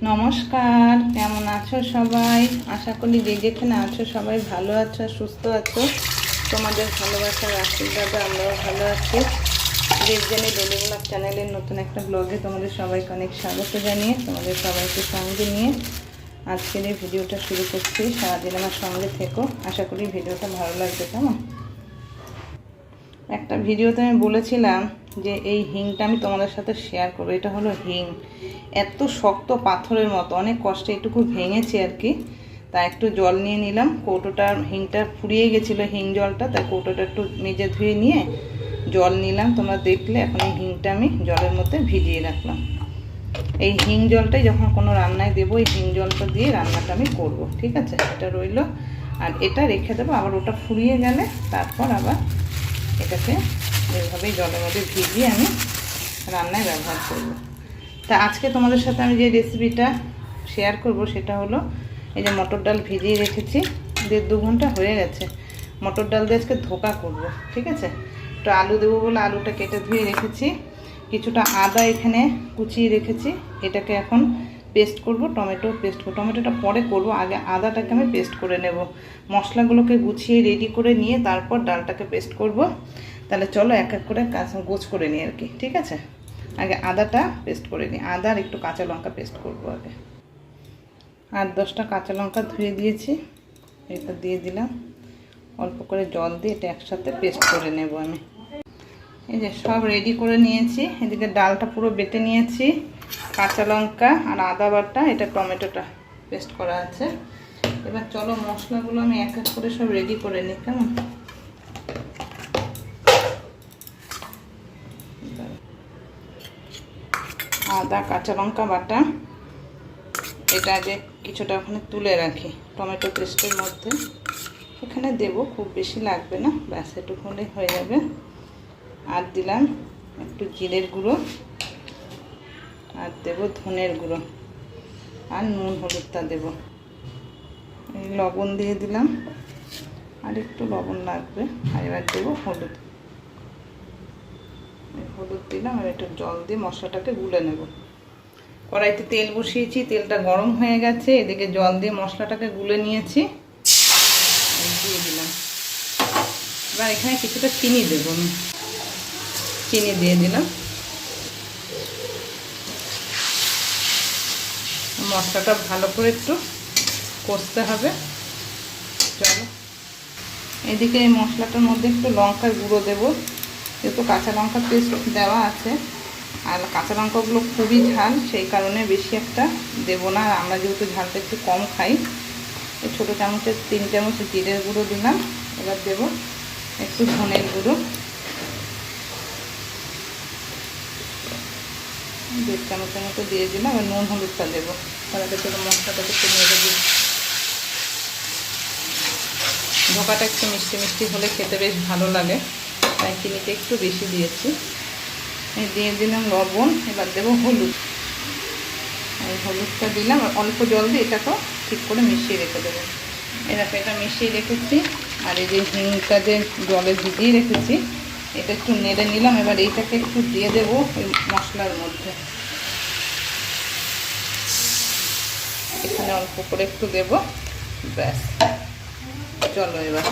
নমস্কার, কেমন আছো সবাই? আশা করি যে যেখানে আছো সবাই ভালো আছো, সুস্থ আছো। তোমাদের ভালোবাসার আশীর্বাদে আমরাও ভালো আছি। দেবযানী ডেলি ব্লগ চ্যানেলের নতুন একটা ব্লগে তোমাদের সবাইকে অনেক স্বাগত জানিয়ে তোমাদের সবাইকে সঙ্গে নিয়ে আজকের এই ভিডিওটা শুরু করছি। সারাদিন আমার সঙ্গে থেকো, আশা করি ভিডিওটা ভালো লাগবে। কেমন একটা ভিডিওতে আমি বলেছিলাম যে এই হিংটা আমি তোমাদের সাথে শেয়ার করবো। এটা হলো হিং, এত শক্ত পাথরের মতো, অনেক কষ্টে এটুকু ভেঙেছি আর কি। তা একটু জল নিয়ে নিলাম, কৌটোটার হিংটা ফুরিয়ে গেছিলো হিং জলটা, তাই কৌটোটা একটু মেজে ধুয়ে নিয়ে জল নিলাম। তোমরা দেখলে এখন এই হিংটা আমি জলের মধ্যে ভিজিয়ে রাখলাম। এই হিং জলটাই যখন কোনো রান্নায় দেবো এই হিং জলটা দিয়ে রান্নাটা আমি করব, ঠিক আছে? এটা রইলো, আর এটা রেখে দেবো। আবার ওটা ফুরিয়ে গেলে তারপর আবার এটাকে এইভাবেই জলের মধ্যে ভিজিয়ে আমি রান্নায় ব্যবহার করব। তা আজকে তোমাদের সাথে আমি যে রেসিপিটা শেয়ার করব সেটা হলো এই যে মটর ডাল ভিজিয়ে রেখেছি, 1.5-2 ঘন্টা হয়ে গেছে। মটর ডাল দিয়ে আজকে ধোকা করব, ঠিক আছে? তো আলু দেবো বলে আলুটা কেটে ধুয়ে রেখেছি, কিছুটা আদা এখানে কুচিয়ে রেখেছি। এটাকে এখন পেস্ট করব, টমেটো পেস্ট করব। টমেটোটা পরে করব, আগে আদাটাকে আমি পেস্ট করে নেব। মশলাগুলোকে গুছিয়ে রেডি করে নিয়ে তারপর ডালটাকে পেস্ট করব। তাহলে চলো এক এক করে গোছ করে নিই আর কি, ঠিক আছে? আগে আদাটা পেস্ট করে নিই, আদা আর একটু কাঁচা লঙ্কা পেস্ট করব আগে। 8-10টা কাঁচা লঙ্কা ধুয়ে দিয়েছি, এটা দিয়ে দিলাম। অল্প করে জল দিয়ে এটা একসাথে পেস্ট করে নেব আমি। এই যে সব রেডি করে নিয়েছি, এদিকে ডালটা পুরো বেটে নিয়েছি, কাঁচা লঙ্কা আর আদা বাটা, এটা টমেটোটা পেস্ট করা আছে। এবার চলো মশলাগুলো আমি এক এক করে সব রেডি করে নিই, কেমন? আদা কাঁচা লঙ্কা বাটা এটা আগে কিছুটা ওখানে তুলে রাখি টমেটো পেস্টের মধ্যে, এখানে দেব, খুব বেশি লাগবে না, ব্যাস এটুকু হলেই হয়ে যাবে। আর দিলাম একটু জিরের গুঁড়ো, আর দেব ধনের গুঁড়ো, আর নুন হলুদটা দেব। এই লবণ দিয়ে দিলাম, আর একটু লবণ লাগবে। আর এবার দেবো হলুদ, হলুদ দিলাম। আর একটু জল দিয়ে মশলাটাকে গুলে নেব। কড়াইতে তেল বসিয়েছি, তেলটা গরম হয়ে গেছে, এদিকে জল দিয়ে মশলাটাকে গুলে নিয়েছি, দিয়ে দিলাম। এবার এখানে কিছুটা চিনি দেবো, আমি চিনি দিয়ে দিলাম। মশলাটা ভালো করে একটু কষতে হবে। চলো এদিকে এই মশলাটার মধ্যে একটু লঙ্কার গুঁড়ো দেবো, যেহেতু কাঁচা লঙ্কা পেস্ট দেওয়া আছে। আর কাঁচা লঙ্কাগুলো খুবই ঝাল, সেই কারণে বেশি একটা দেবো না। আর আমরা যেহেতু ঝালটা একটু কম খাই, এই ছোটো চামচের 3 চামচ জিরের গুঁড়ো দিলাম। এবার দেবো একটু ধনের গুঁড়ো, 1.5 চামচের মতো দিয়ে দিলাম। আর নুন হলুদটা দেবো, তাহলে চলো মশলাটাকে একটু নেড়ে দিই। ধোকাটা একটু মিষ্টি মিষ্টি হলে খেতে বেশ ভালো লাগে, তাই চিনিটা একটু বেশি দিয়েছি। দিয়ে দিলাম লবণ। এবার দেবো হলুদ, এই হলুদটা দিলাম। আর অল্প জল দিয়ে এটাকেও ঠিক করে মিশিয়ে রেখে দেবো। এরকম এটা মিশিয়ে রেখেছি। আর এই যে হিংটা যে জলে ভিজিয়ে রেখেছি, এটা একটু নেড়ে নিলাম। এবার এইটাকে একটু দিয়ে দেবো ওই মশলার মধ্যে, এখানে অল্প করে একটু দেবো, ব্যাস। চলো এবার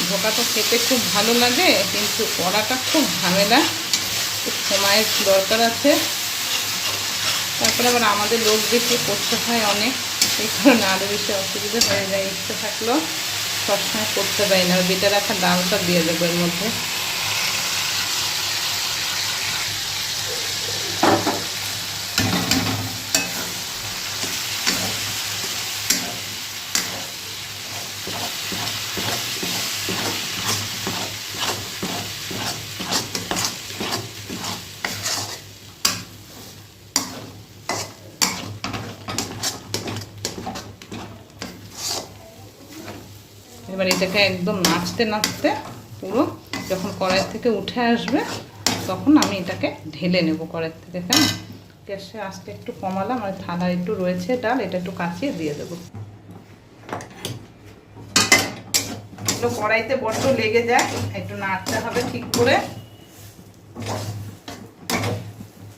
ধোকা তো খেতে খুব ভালো লাগে, কিন্তু কড়াটা খুব ঝামেলা, খুব সময়ের দরকার আছে। তারপরে আবার আমাদের লোক বেশি করতে হয় অনেক, এই কারণে আরও বেশি অসুবিধা হয়ে যায়। ইচ্ছে থাকলেও সবসময় করতে পারি না। বেটে রাখা ডালটা দিয়ে দেবো এর মধ্যে। এবার এটাকে একদম নাড়তে নাড়তে পুরো যখন কড়াই থেকে উঠে আসবে তখন আমি এটাকে ঢেলে নেব কড়াই থেকে। কেমন? গ্যাসের আঁচটা একটু কমালাম, আর থালা একটু রয়েছে ডাল, এটা একটু কাচিয়ে দিয়ে দেবো। এগুলো কড়াইতে বড্ড লেগে যায়, একটু নাড়তে হবে ঠিক করে।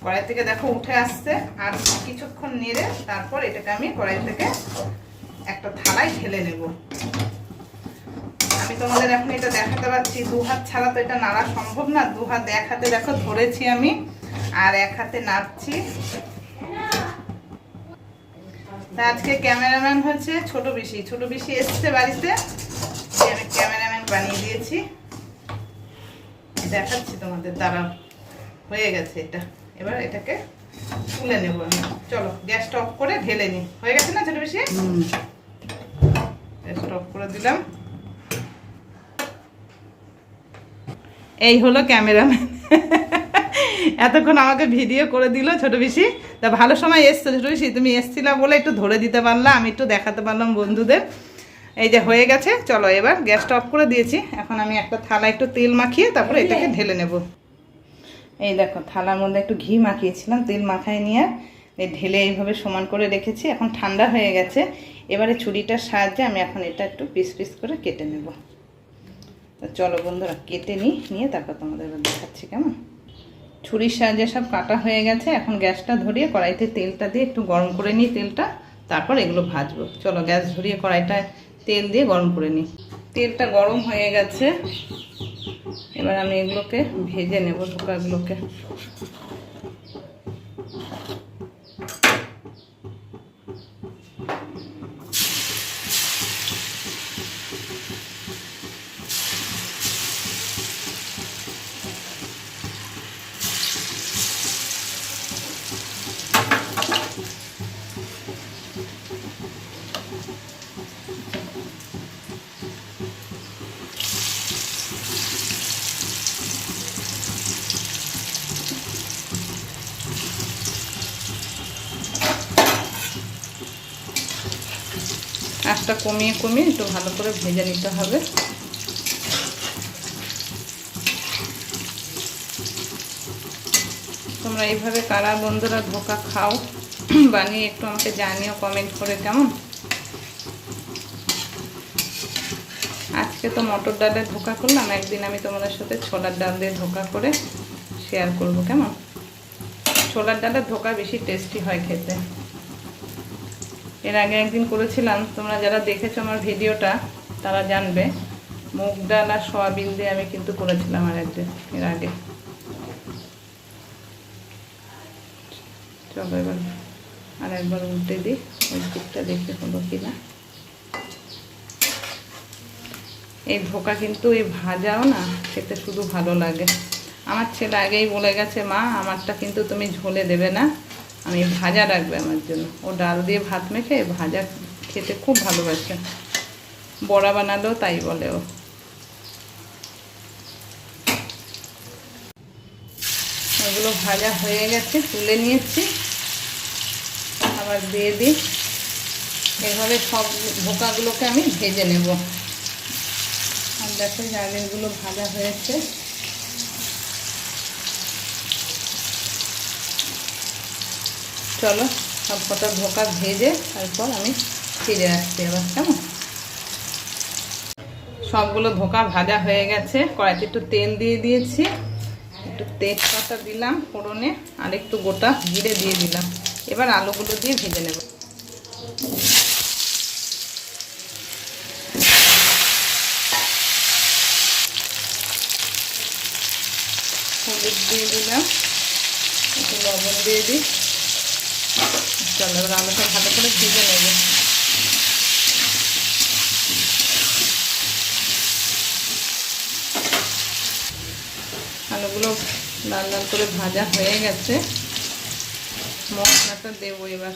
কড়াই থেকে দেখো উঠে আসছে, আর কিছুক্ষণ নেড়ে তারপর এটাকে আমি কড়াই থেকে একটা থালায় ঢেলে নেব। আমি তোমাদের এখন এটা দেখাতে পারছি, 2 হাত ছাড়া তো এটা নাড়া সম্ভব না। 2 হাত, এক হাতে দেখো ধরেছি আমি, আর এক হাতে নাড়ছি। তা আজকে ক্যামেরাম্যান হচ্ছে ছোট পিসি। ছোট পিসি এসছে বাড়িতে, আমি ক্যামেরাম্যান বানিয়ে দিয়েছি। দেখাচ্ছি তোমাদের, দাঁড়াও। হয়ে গেছে এটা, এবার এটাকে তুলে নেব আমি। চলো গ্যাসটা অফ করে ঢেলে নিই। হয়ে গেছে না ছোট পিসি? গ্যাসটা অফ করে দিলাম। এই হলো ক্যামেরাম্যান, এতক্ষণ আমাকে ভিডিও করে দিল ছোট পিসি। তা ভালো সময় এসছো ছোট পিসি, তুমি এসছিলা বলে একটু ধরে দিতে পারলাম, আমি একটু দেখাতে পারলাম বন্ধুদের। এই যে হয়ে গেছে, চলো এবার গ্যাসটা অফ করে দিয়েছি। এখন আমি একটা থালা একটু তেল মাখিয়ে তারপরে এটাকে ঢেলে নেব। এই দেখো থালার মধ্যে একটু ঘি মাখিয়েছিলাম, তেল মাখায় নিয়ে ঢেলে এইভাবে সমান করে রেখেছি। এখন ঠান্ডা হয়ে গেছে, এবারে ছুরিটার সাহায্যে আমি এখন এটা একটু পিস পিস করে কেটে নেব। তো চলো বন্ধুরা কেটে নিয়ে তারপর তোমাদের দেখাচ্ছি কেমন। ছুরির সাহায্যে সব কাটা হয়ে গেছে। এখন গ্যাসটা ধরিয়ে কড়াইতে তেলটা দিয়ে একটু গরম করে নিই তেলটা, তারপর এগুলো ভাজবো। চলো গ্যাস ধরিয়ে কড়াইটা তেল দিয়ে গরম করে নিই। তেলটা গরম হয়ে গেছে, এবার আমি এগুলোকে ভেজে নেব, ধোকাগুলোকে। আঁচটা কমিয়ে একটু ভালো করে ভেজে নিতে হবে। তোমরা এইভাবে কারা বন্ধুরা ধোকা খাও, বানিয়ে একটু আমাকে জানিও কমেন্ট করে কেমন। আজকে তো মটর ডালের ধোকা করলাম, একদিন আমি তোমাদের সাথে ছোলার ডাল দিয়ে ধোকা করে শেয়ার করব কেমন। ছোলার ডালের ধোকা বেশি টেস্টি হয় খেতে। এর আগে একদিন করেছিলাম, তোমরা যারা দেখেছো আমার ভিডিওটা তারা জানবে। মুগ ডাল আর সয়াবিন দিয়ে আমি কিন্তু করেছিলাম এর আগে। চলো এবার আর একবার উল্টে দিই, ওই দিকটা দেখে হলো কিনা। এই ধোকা কিন্তু এই ভাজাও না খেতে শুধু ভালো লাগে। আমার ছেলে আগেই বলে গেছে, মা আমারটা কিন্তু তুমি ঝোলে দেবে না, আমি ভাজা রাখবে আমার জন্য। ও ডাল দিয়ে ভাত মেখে ভাজা খেতে খুব ভালোবাসে, বড়া বানালেও তাই বলে ও। এগুলো ভাজা হয়ে গেছে, তুলে নিয়েছি। আবার দিয়ে দিই, এভাবে সব ধোকাগুলোকে আমি ভেজে নেব। আর দেখো আগেরগুলো ভাজা হয়েছে। চলো সব কটা ধোকা ভেজে তারপর আমি ফিরে আসছি আবার কেমন। সবগুলো ধোকা ভাজা হয়ে গেছে, কড়াইতে একটু তেল দিয়ে দিয়েছি, একটু তেজপাতা দিলাম ফোড়নে, আর একটু গোটা জিরে দিয়ে দিলাম। এবার আলুগুলো দিয়ে ভেজে নেব। হলুদ দিয়ে দিলাম, একটু লবণ দিয়ে দিই। চলো এবার আলুটা ভালো করে ভেজে নেব। আলুগুলো লাল লাল করে ভাজা হয়ে গেছে, মশলাটা দেবো এবার।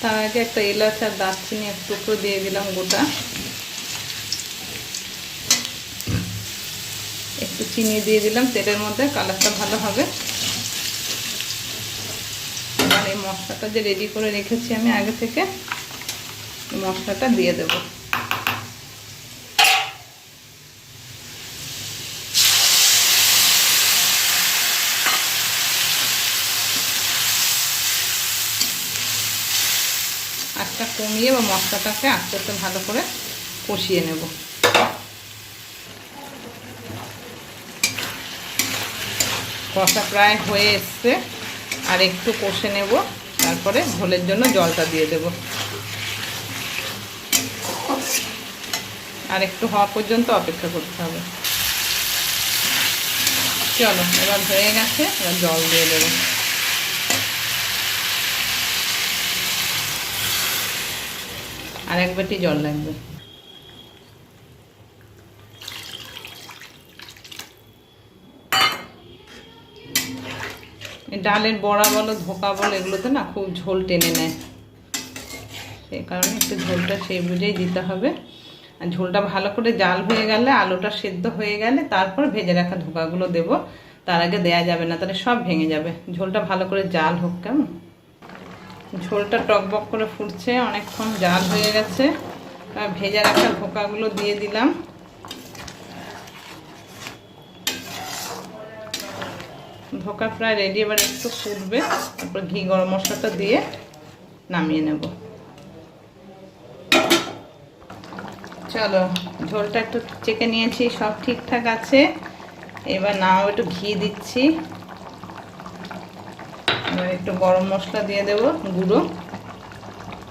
তার আগে একটা এলাচ আর দারচিনি এক টুকরো দিয়ে দিলাম গোটা, একটু চিনি দিয়ে দিলাম তেলের মধ্যে, কালারটা ভালো হবে। এবার এই মশলাটা যে রেডি করে রেখেছি আমি আগে থেকে, এই মশলাটা দিয়ে দেব। আঁচটা কমিয়ে বা মশলাটাকে আস্তে আস্তে ভালো করে কষিয়ে নেব। কষা প্রায় হয়ে এসছে, আর একটু কষে নেব, তারপরে ঝোলের জন্য জলটা দিয়ে দেব। আর একটু হওয়া পর্যন্ত অপেক্ষা করতে হবে। চলো, এবার হয়ে গেছে, এবার জল দিয়ে দেব। আর এক বাটি জল লাগবে। ডালের বড়া বলো, ধোকা বলো, এগুলোতে না খুব ঝোল টেনে নেয়, সেই কারণে একটু ঝোলটা সেই বুঝেই দিতে হবে। আর ঝোলটা ভালো করে জাল হয়ে গেলে, আলুটা সেদ্ধ হয়ে গেলে তারপর ভেজে রাখা ধোকাগুলো দেব। তার আগে দেয়া যাবে না, তাহলে সব ভেঙে যাবে। ঝোলটা ভালো করে জাল হোক, কেমন? ঝোলটা টকবক করে ফুটছে, অনেকক্ষণ জাল হয়ে গেছে। ভেজে রাখা ধোকাগুলো দিয়ে দিলাম। ধোকা প্রায় রেডি, এবার একটু ফুটবে, তারপর ঘি গরম মশলাটা দিয়ে নামিয়ে নেব। চলো, ঝোলটা একটু চেকে নিয়েছি, সব ঠিকঠাক আছে। এবার নাও একটু ঘি দিচ্ছি, এবার একটু গরম মশলা দিয়ে দেব গুঁড়ো।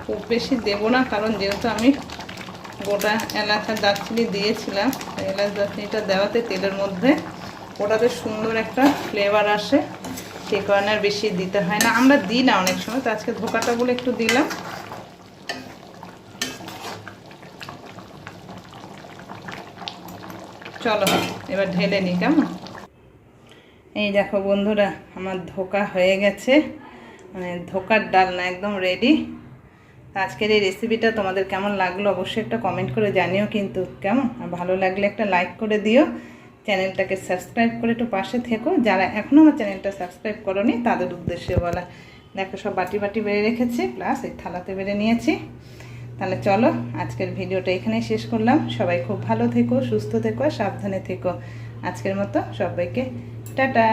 খুব বেশি দেব না, কারণ যেহেতু আমি গোটা এলাচ আর দারচিনি দিয়েছিলাম, এলাচ দারচিনিটা দেওয়াতে তেলের মধ্যে ওটাতে সুন্দর একটা ফ্লেভার আসে, সেই কারণে আর বেশি দিতে হয় না। আমরা দিই না অনেক সময়, তো আজকে ধোকাটা বলে একটু দিলাম। চলো, এবার ঢেলে নিই, কেমন? এই দেখো বন্ধুরা, আমার ধোকা হয়ে গেছে, মানে ধোকার ডাল না, একদম রেডি। আজকের এই রেসিপিটা তোমাদের কেমন লাগলো অবশ্যই একটা কমেন্ট করে জানিও কিন্তু, কেমন? আর ভালো লাগলে একটা লাইক করে দিও, চ্যানেলটাকে সাবস্ক্রাইব করে একটু পাশে থেকো। যারা এখনও আমার চ্যানেলটা সাবস্ক্রাইব করোনি তাদের উদ্দেশ্যে বলা। দেখো, সব বাটি বাটি বেড়ে রেখেছি, প্লাস এই থালাতে বেড়ে নিয়েছি। তাহলে চলো, আজকের ভিডিওটা এখানেই শেষ করলাম। সবাই খুব ভালো থেকো, সুস্থ থেকো, সাবধানে থেকো। আজকের মতো সবাইকে টাটা।